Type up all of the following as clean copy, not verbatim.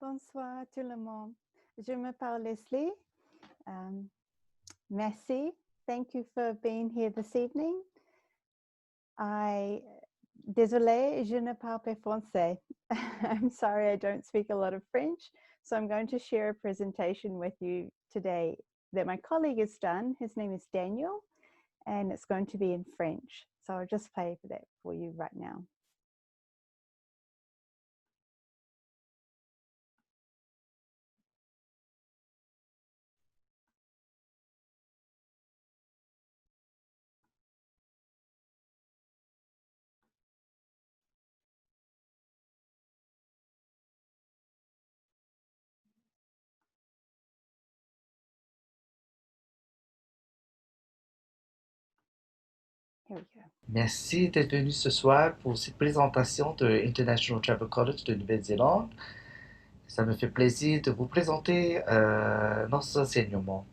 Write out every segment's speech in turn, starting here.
Bonsoir tout le monde. Je m'appelle Leslie. Merci. Thank you for being here this evening. Désolé, je ne parle pas français. I'm sorry, I don't speak a lot of French. So I'm going to share a presentation with you today that my colleague has done. His name is Daniel, and it's going to be in French. So I'll just play for that for you right now. Here we go. Merci d'être venu ce soir pour cette présentation de International Travel College de Nouvelle-Zélande. Ça me fait plaisir de vous présenter nos enseignements.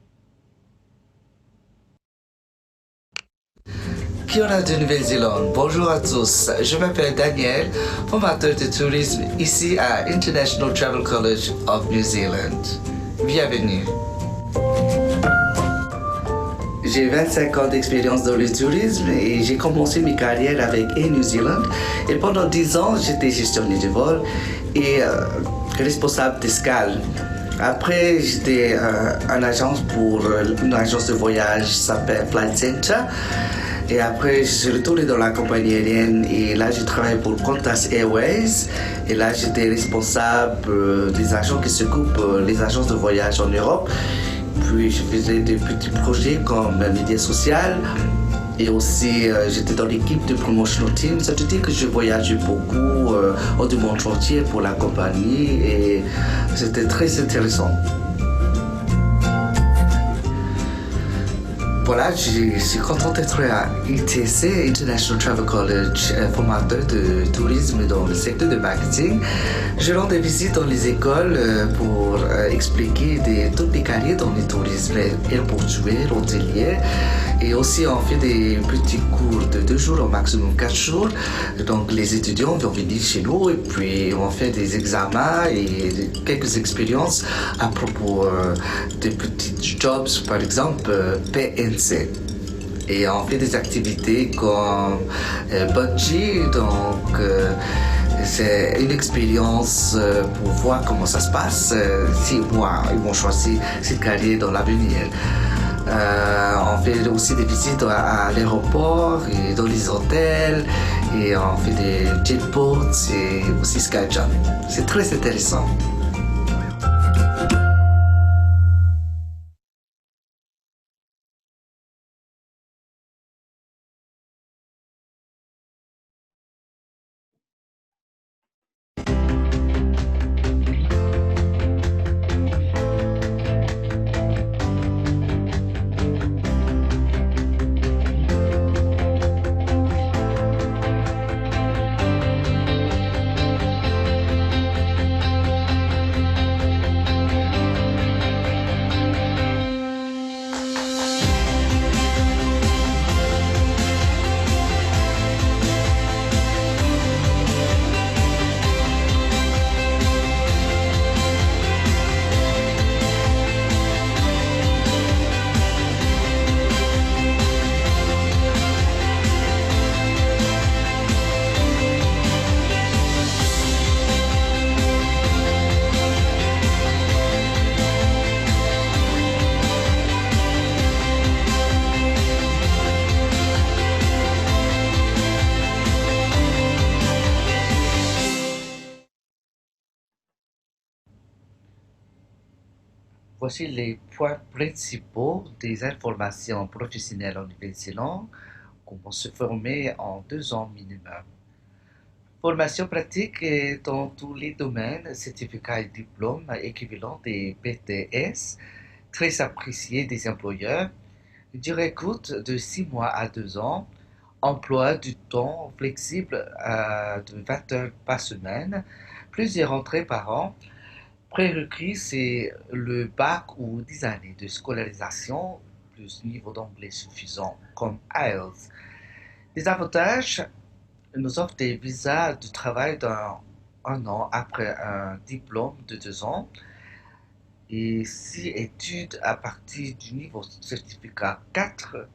Kia ora de Nouvelle-Zélande, bonjour à tous. Je m'appelle Daniel, formateur de tourisme ici à International Travel College of New Zealand. Bienvenue. J'ai 25 ans d'expérience dans le tourisme et j'ai commencé mes carrières avec Air New Zealand. Et pendant 10 ans, j'étais gestionnaire de vol et responsable d'escale. Après, j'étais en agence pour une agence de voyage qui s'appelle Flight Center. Et après, je suis retourné dans la compagnie aérienne et là, j'ai travaillé pour Qantas Airways. Et là, j'étais responsable des agents qui s'occupent des agences de voyage en Europe. Puis je faisais des petits projets comme médias sociaux et aussi j'étais dans l'équipe de promotional team. Ça veut dire que je voyageais beaucoup hors du monde entier pour la compagnie et c'était très intéressant. Voilà, je suis content d'être à ITC, International Travel College, formateur de tourisme dans le secteur de marketing. Je rends des visites dans les écoles pour expliquer toutes les carrières dans le tourisme aéroportuaire, hôtelier. Et aussi, on fait des petits cours de 2 jours, au maximum 4 jours. Donc, les étudiants vont venir chez nous et puis on fait des examens et quelques expériences à propos de petits jobs, par exemple PNC. Et on fait des activités comme bungee, donc c'est une expérience pour voir comment ça se passe si ils vont choisir cette carrière dans l'avenir. On fait aussi des visites à l'aéroport et dans les hôtels et on fait des jetboats et aussi skyjump. C'est très intéressant. Voici les points principaux des informations professionnelles en Nouvelle-Zélande. Comment se former en 2 ans minimum. Formation pratique dans tous les domaines, certificats et diplômes équivalents des BTS, très appréciés des employeurs. Durée courte de 6 mois à 2 ans. Emploi du temps flexible de 20 heures par semaine. Plusieurs entrées par an. Prérequis, c'est le bac ou 10 années de scolarisation plus niveau d'anglais suffisant comme IELTS. Les avantages nous offrent des visas de travail dans un an après un diplôme de 2 ans et 6 études à partir du niveau certificat 4,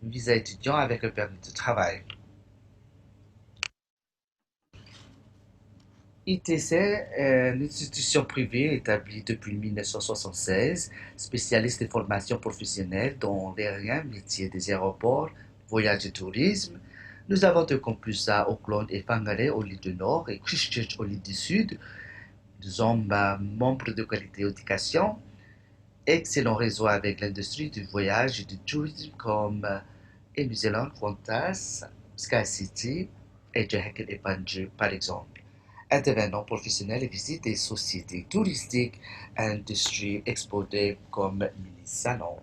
visa étudiant avec le permis de travail. ITC est une institution privée établie depuis 1976, spécialiste des formations professionnelles dans les aériens, métiers des aéroports, voyages et tourisme. Nous avons deux campus à Auckland et Whangarei au l'île du Nord et Christchurch au l'île du Sud. Nous sommes membres de qualité éducation, excellent réseau avec l'industrie du voyage et du tourisme comme Air New Zealand, Qantas, Sky City et Jahaken et Panju par exemple. Intervenants professionnels et visites des sociétés touristiques, industries exportées comme mini-salons.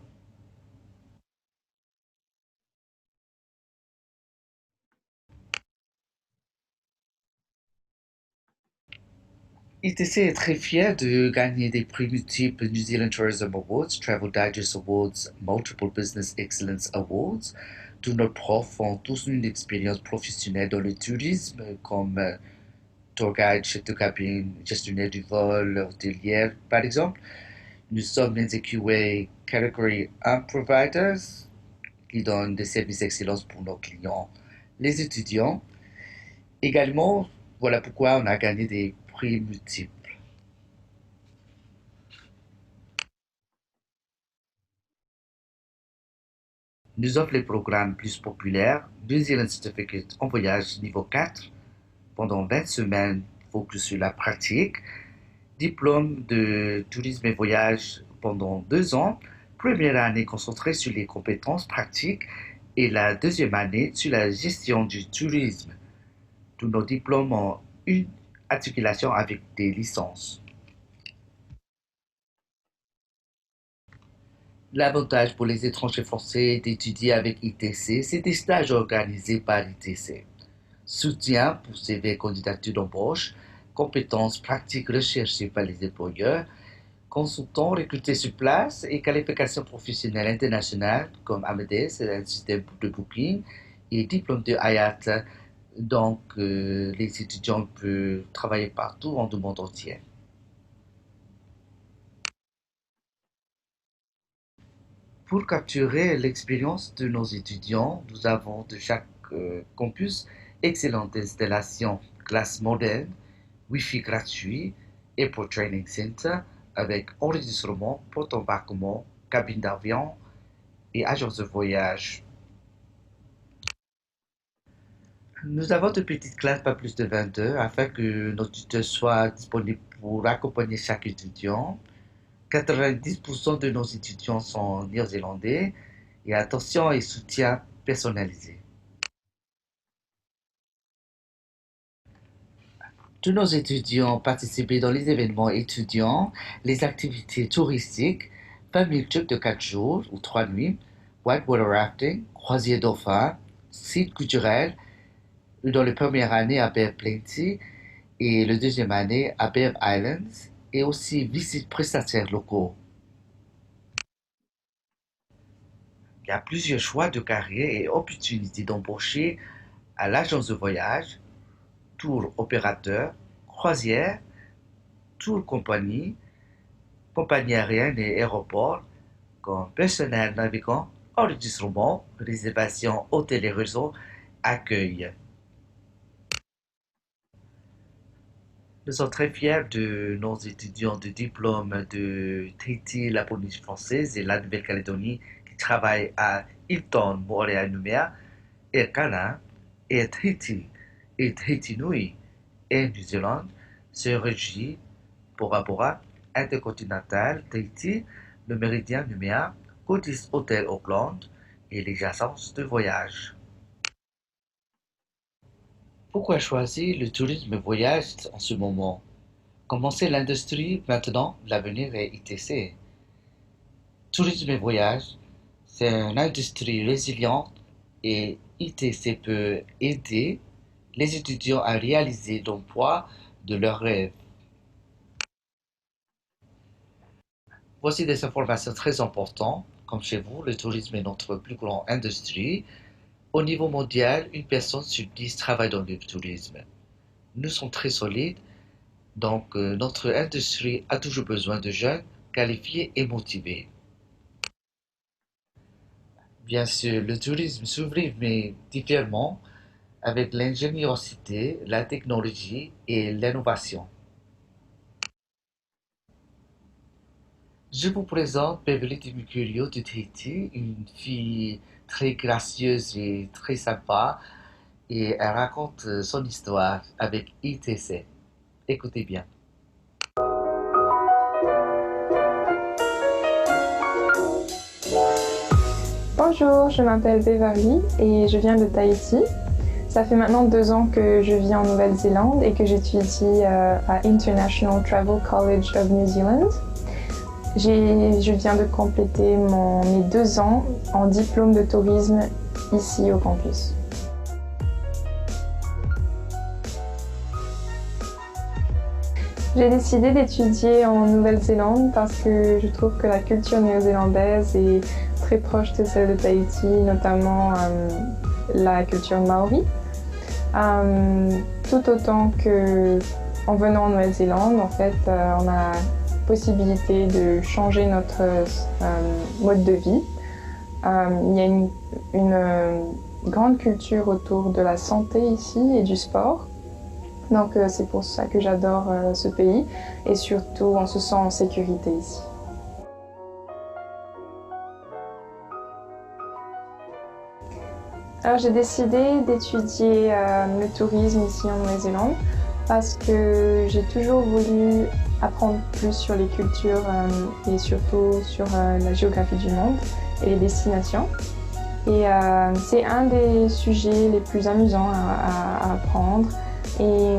ITC est très fier de gagner des prix multiples New Zealand Tourism Awards, Travel Digest Awards, Multiple Business Excellence Awards. Tous nos profs ont tous une expérience professionnelle dans le tourisme, comme tour guide, chef de cabine, gestionnaire du vol, hôtelière, par exemple. Nous sommes les EQA Category 1 Providers qui donnent des services d'excellence pour nos clients, les étudiants. Également, voilà pourquoi on a gagné des prix multiples. Nous offrons les programmes plus populaires, New Zealand Certificate en voyage niveau 4, pendant 20 semaines focus sur la pratique, diplôme de tourisme et voyage pendant 2 ans, première année concentrée sur les compétences pratiques et la deuxième année sur la gestion du tourisme. Tous nos diplômes ont une articulation avec des licences. L'avantage pour les étrangers français d'étudier avec ITC, c'est des stages organisés par ITC. Soutien pour CV et candidature d'embauche, compétences pratiques recherchées par les employeurs, consultants recrutés sur place et qualifications professionnelles internationales comme Amadeus, un système de booking, et diplôme de IATA. Donc, les étudiants peuvent travailler partout dans le monde entier. Pour capturer l'expérience de nos étudiants, nous avons de chaque campus excellente installation, classe moderne, Wi-Fi gratuit, Airport Training Center avec enregistrement, porte embarquement, cabine d'avion et agence de voyage. Nous avons de petites classes, pas plus de 22, afin que nos tuteurs soient disponibles pour accompagner chaque étudiant. 90% de nos étudiants sont néo-zélandais et attention et soutien personnalisé. Tous nos étudiants participent dans les événements étudiants, les activités touristiques, famille trip de 4 jours ou 3 nuits, whitewater rafting, croisière dauphin, site culturel, dans la première année à Bear Plenty et la deuxième année à Bear Islands, et aussi visite prestataires locaux. Il y a plusieurs choix de carrière et opportunités d'embaucher à l'agence de voyage, tour opérateur, croisière, tour compagnie, compagnie aérienne et aéroport, comme personnel navigant, enregistrement, réservation, hôtel et réseau, accueil. Nous sommes très fiers de nos étudiants de diplôme de Tahiti, la Polynésie française et la Nouvelle-Calédonie qui travaillent à Hilton, Montréal-Nouméa, Air Canada, Air Tahiti et Tahiti Nui, Air New Zealand, se régie Bora Bora, Intercontinental Tahiti, le Méridien Nouméa, Cotis Hotel Auckland et les agences de voyage. Pourquoi choisir le tourisme et voyage en ce moment? Commencer l'industrie maintenant, l'avenir est ITC. Tourisme et voyage, c'est une industrie résiliente et ITC peut aider les étudiants à réaliser l'emploi de leurs rêves. Voici des informations très importantes. Comme chez vous, le tourisme est notre plus grande industrie. Au niveau mondial, une personne sur 10 travaille dans le tourisme. Nous sommes très solides. Donc, notre industrie a toujours besoin de jeunes qualifiés et motivés. Bien sûr, le tourisme s'ouvre, mais différemment, avec l'ingéniosité, la technologie et l'innovation. Je vous présente Beverly Dimicurio de Tahiti, une fille très gracieuse et très sympa, et elle raconte son histoire avec ITC. Écoutez bien. Bonjour, je m'appelle Beverly et je viens de Tahiti. Ça fait maintenant 2 ans que je vis en Nouvelle-Zélande et que j'étudie à International Travel College of New Zealand. Je viens de compléter mes 2 ans en diplôme de tourisme ici au campus. J'ai décidé d'étudier en Nouvelle-Zélande parce que je trouve que la culture néo-zélandaise est très proche de celle de Tahiti, notamment la culture maori. Tout autant qu'en venant en Nouvelle-Zélande, en fait, on a la possibilité de changer notre mode de vie. Il y a une grande culture autour de la santé ici et du sport. Donc c'est pour ça que j'adore ce pays et surtout on se sent en sécurité ici. Alors j'ai décidé d'étudier le tourisme ici en Nouvelle-Zélande parce que j'ai toujours voulu apprendre plus sur les cultures et surtout sur la géographie du monde et les destinations. Et c'est un des sujets les plus amusants à apprendre. Et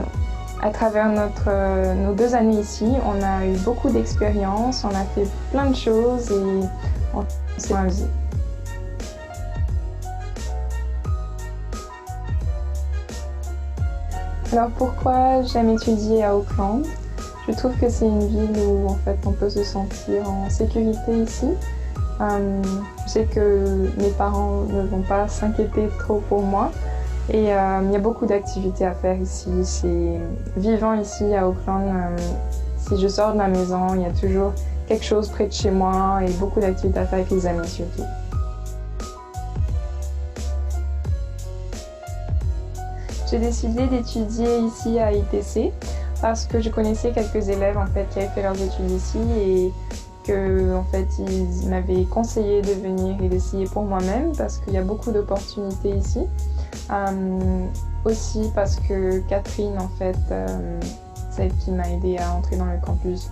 à travers nos 2 années ici, on a eu beaucoup d'expériences, on a fait plein de choses et on s'est amusé. Alors pourquoi j'aime étudier à Auckland? Je trouve que c'est une ville où en fait on peut se sentir en sécurité ici. Je sais que mes parents ne vont pas s'inquiéter trop pour moi. Et il y a beaucoup d'activités à faire ici. Vivant ici à Auckland, si je sors de la maison, il y a toujours quelque chose près de chez moi et beaucoup d'activités à faire avec les amis surtout. J'ai décidé d'étudier ici à ITC parce que je connaissais quelques élèves en fait, qui avaient fait leurs études ici et que en fait, ils m'avaient conseillé de venir et d'essayer pour moi-même parce qu'il y a beaucoup d'opportunités ici. Aussi parce que Catherine, en fait, celle qui m'a aidée à entrer dans le campus,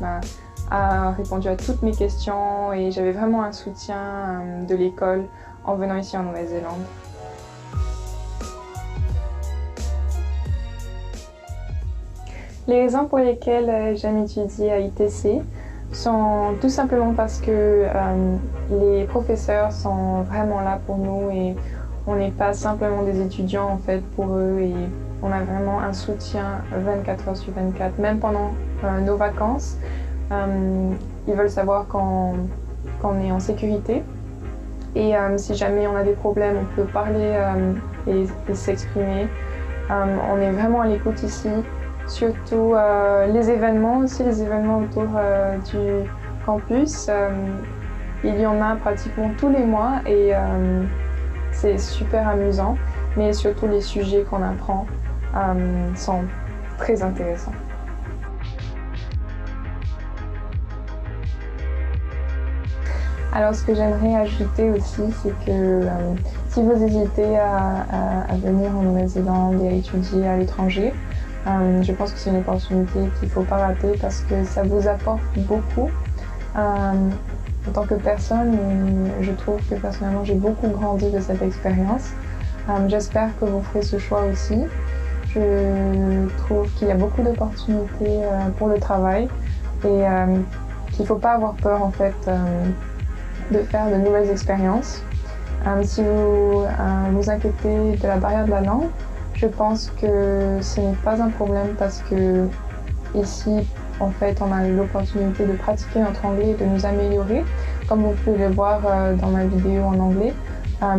a répondu à toutes mes questions et j'avais vraiment un soutien de l'école en venant ici en Nouvelle-Zélande. Les raisons pour lesquelles j'aime étudier à ITC sont tout simplement parce que les professeurs sont vraiment là pour nous et on n'est pas simplement des étudiants en fait pour eux et on a vraiment un soutien 24 heures sur 24, même pendant nos vacances. Ils veulent savoir qu'on est en sécurité et si jamais on a des problèmes, on peut parler et s'exprimer. On est vraiment à l'écoute ici, surtout les événements aussi, les événements autour du campus. Il y en a pratiquement tous les mois et c'est super amusant, mais surtout les sujets qu'on apprend sont très intéressants. Alors ce que j'aimerais ajouter aussi, c'est que si vous hésitez à venir en Nouvelle-Zélande et à étudier à l'étranger, je pense que c'est une opportunité qu'il ne faut pas rater parce que ça vous apporte beaucoup. En tant que personne, je trouve que personnellement j'ai beaucoup grandi de cette expérience. J'espère que vous ferez ce choix aussi. Je trouve qu'il y a beaucoup d'opportunités pour le travail et qu'il ne faut pas avoir peur en fait de faire de nouvelles expériences. Si vous vous inquiétez de la barrière de la langue, je pense que ce n'est pas un problème parce que ici, en fait, on a l'opportunité de pratiquer notre anglais et de nous améliorer. Comme vous pouvez le voir dans ma vidéo en anglais,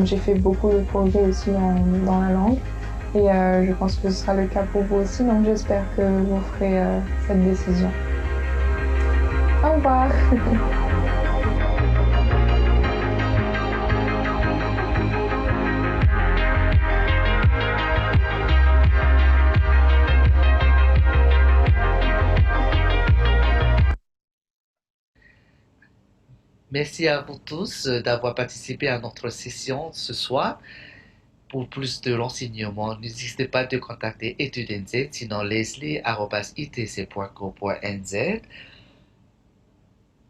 j'ai fait beaucoup de progrès aussi dans la langue. Et je pense que ce sera le cas pour vous aussi, donc j'espère que vous ferez cette décision. Au revoir. Merci à vous tous d'avoir participé à notre session ce soir. Pour plus de renseignements, n'hésitez pas de contacter EtudeNZ, sinon leslie@itc.co.nz.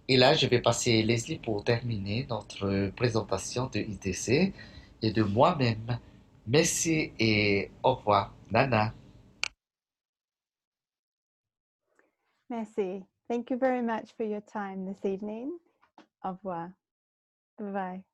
Et là, je vais passer Leslie pour terminer notre présentation de ITC et de moi-même. Merci et au revoir. Nana. Merci. Thank you very much for your time this evening. Au revoir. Bye-bye.